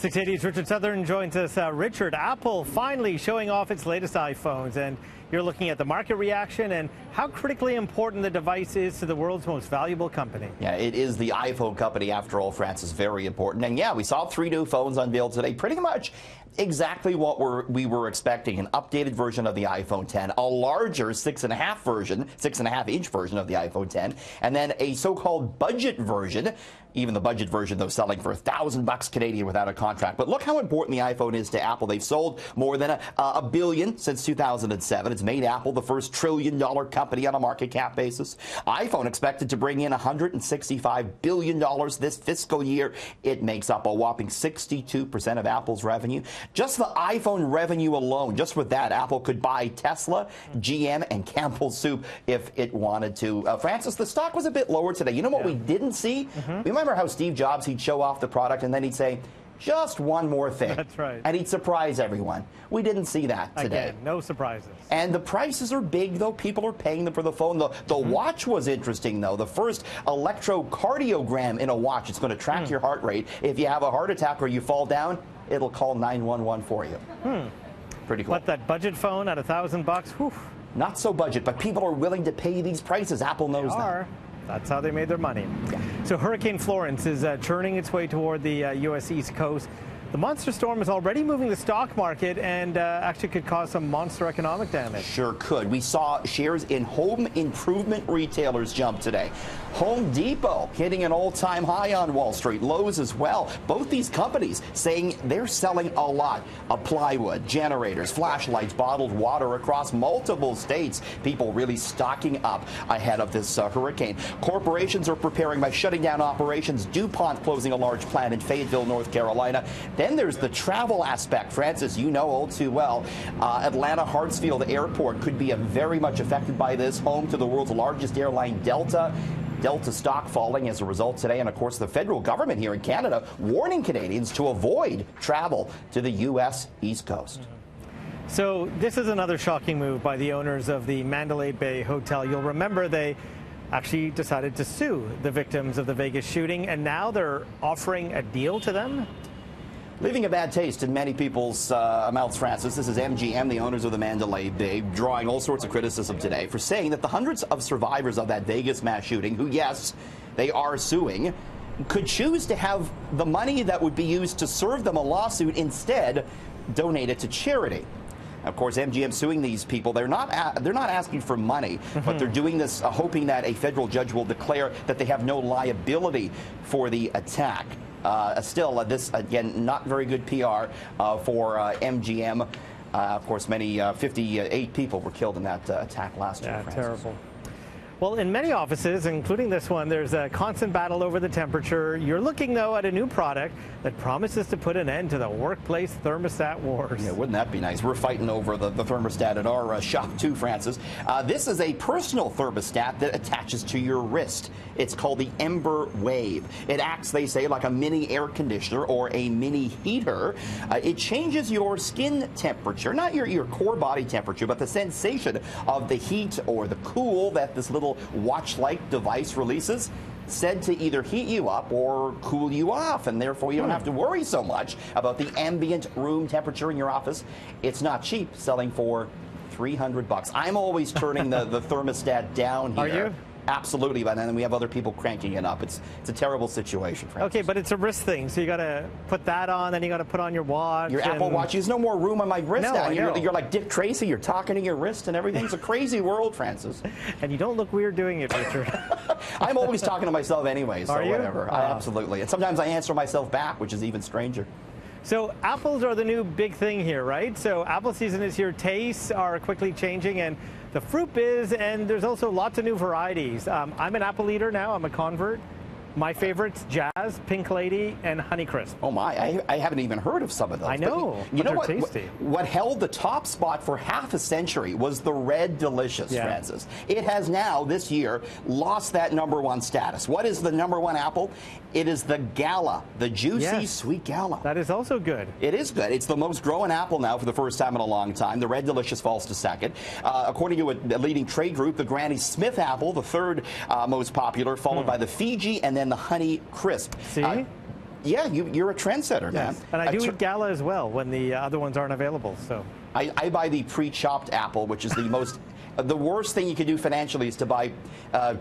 680's Richard Southern joins us. Richard, Apple finally showing off its latest iPhones, and you're looking at the market reaction and how critically important the device is to the world's most valuable company. Yeah, it is the iPhone company, after all, Francis, very important. And yeah, we saw 3 new phones unveiled today, pretty much exactly what we were expecting. An updated version of the iPhone 10, a larger 6.5-inch version of the iPhone 10, and then a so-called budget version. Even the budget version, though, selling for $1,000 Canadian without a contract. But look how important the iPhone is to Apple. They've sold more than a billion since 2007. It's made Apple the first trillion-dollar company on a market cap basis. iPhone expected to bring in $165 billion this fiscal year. It makes up a whopping 62% of Apple's revenue. Just the iPhone revenue alone, just with that, Apple could buy Tesla, GM, and Campbell's Soup if it wanted to. Francis, the stock was a bit lower today. You know what we didn't see? Remember how Steve Jobs, he'd show off the product and then he'd say, just one more thing. That's right. And he'd surprise everyone. We didn't see that today. Again, no surprises. And the prices are big, though. People are paying them for the phone. The watch was interesting, though. The first electrocardiogram in a watch. It's going to track your heart rate. If you have a heart attack or you fall down, it'll call 911 for you. Pretty cool. But that budget phone at $1,000, whew. Not so budget, but people are willing to pay these prices. Apple knows that. That's how they made their money. Yeah. So Hurricane Florence is churning its way toward the U.S. East Coast. The monster storm is already moving the stock market and actually could cause some monster economic damage. Sure could. We saw shares in home improvement retailers jump today. Home Depot hitting an all-time high on Wall Street. Lowe's as well. Both these companies saying they're selling a lot of plywood, generators, flashlights, bottled water across multiple states. People really stocking up ahead of this hurricane. Corporations are preparing by shutting down operations. DuPont closing a large plant in Fayetteville, North Carolina. Then there's the travel aspect. Francis, you know all too well. Atlanta Hartsfield Airport could be very much affected by this. Home to the world's largest airline, Delta. Delta stock falling as a result today. And, of course, the federal government here in Canada warning Canadians to avoid travel to the U.S. East Coast. So this is another shocking move by the owners of the Mandalay Bay Hotel. You'll remember they actually decided to sue the victims of the Vegas shooting, and now they're offering a deal to them. Leaving a bad taste in many people's mouths, Francis. This is MGM, the owners of the Mandalay Bay, drawing all sorts of criticism today for saying that the hundreds of survivors of that Vegas mass shooting, who, yes, they are suing, could choose to have the money that would be used to serve them a lawsuit instead donated to charity. Of course, MGM suing these people. They're not asking for money, but they're doing this hoping that a federal judge will declare that they have no liability for the attack. Still, this, again, not very good PR for MGM. Of course, many 58 people were killed in that attack last year. Yeah, terrible. Well, in many offices, including this one, there's a constant battle over the temperature. You're looking, though, at a new product that promises to put an end to the workplace thermostat wars. Yeah, wouldn't that be nice? We're fighting over the thermostat at our shop, too, Francis. This is a personal thermostat that attaches to your wrist. It's called the Ember Wave. It acts, they say, like a mini air conditioner or a mini heater. It changes your skin temperature, not your core body temperature, but the sensation of the heat or the cool that this little watch-like device releases, said to either heat you up or cool you off, and therefore you don't have to worry so much about the ambient room temperature in your office. It's not cheap, selling for $300. I'm always turning the thermostat down here. Are you? Absolutely, but then we have other people cranking it up. It's a terrible situation, Francis. Okay, but it's a wrist thing, so you got to put that on, then you got to put on your watch. Your Apple Watch. There's no more room on my wrist now. No, you're like Dick Tracy. You're talking to your wrist and everything. It's a crazy world, Francis. And you don't look weird doing it, Richard. I'm always talking to myself anyway, so Are you? whatever. Absolutely. And sometimes I answer myself back, which is even stranger. So apples are the new big thing here, right? So apple season is here. Tastes are quickly changing, and the fruit biz, and there's also lots of new varieties. I'm an apple eater now. I'm a convert. My favorites, Jazz, Pink Lady, and Honeycrisp. Oh my, I haven't even heard of some of those. I know, but you know they're what, tasty. What held the top spot for half a century was the Red Delicious, Francis. It has now, this year, lost that #1 status. What is the #1 apple? It is the Gala, the juicy, sweet Gala. That is also good. It is good. It's the most grown apple now for the first time in a long time. The Red Delicious falls to second. According to a leading trade group, the Granny Smith apple, the third most popular, followed by the Fiji and then the Honey Crisp. See? Yeah, you're a trendsetter, man. And I do eat Gala as well when the other ones aren't available. So I buy the pre-chopped apple, which is the most. The worst thing you can do financially is to buy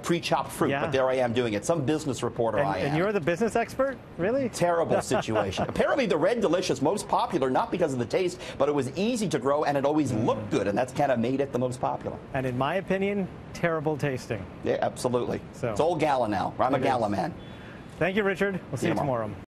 pre-chopped fruit, but there I am doing it. Some business reporter I am. And you're the business expert? Really? Terrible situation. Apparently the Red Delicious, most popular, not because of the taste, but it was easy to grow and it always looked good, and that's kind of made it the most popular. And in my opinion, terrible tasting. Yeah, absolutely. So it's all Gala now. I'm a Gala man. Thank you, Richard. We'll see you tomorrow.